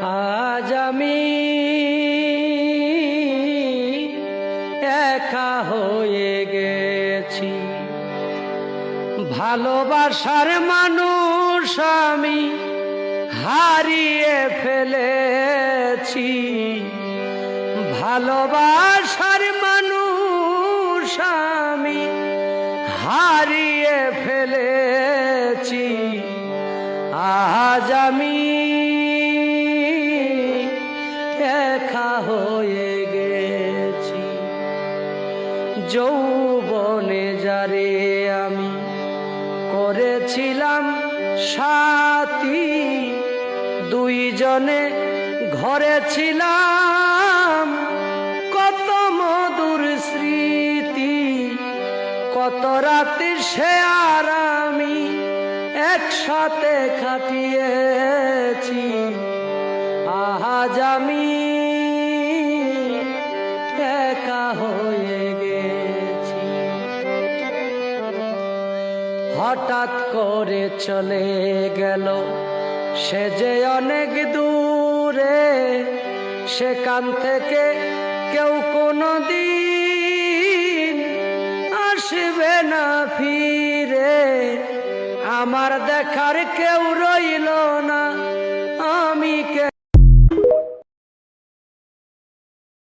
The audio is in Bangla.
আজ আমি একা হয়ে গেছি, ভালোবাসার মানুষ আমি হারিয়ে ফেলেছি। ভালোবাসার মানুষ আমি হারিয়ে ফেলেছি। আজ আমি একা হয়ে গেছি। যৌবনে যারে আমি করেছিলাম সাথী, দুইজনে ঘরে ছিলাম, কত মধুর স্মৃতি, কত রাতে সে আর আমি একসাথে কাটিয়েছি। আজ আমি একা হয়ে গেছি। হঠাৎ করে চলে গেল সে যে অনেক দূরে, সেখান থেকে কেউ কোনোদিন আসবে না ফিরে। আমার দেখার কেউ রইল না, আমি কে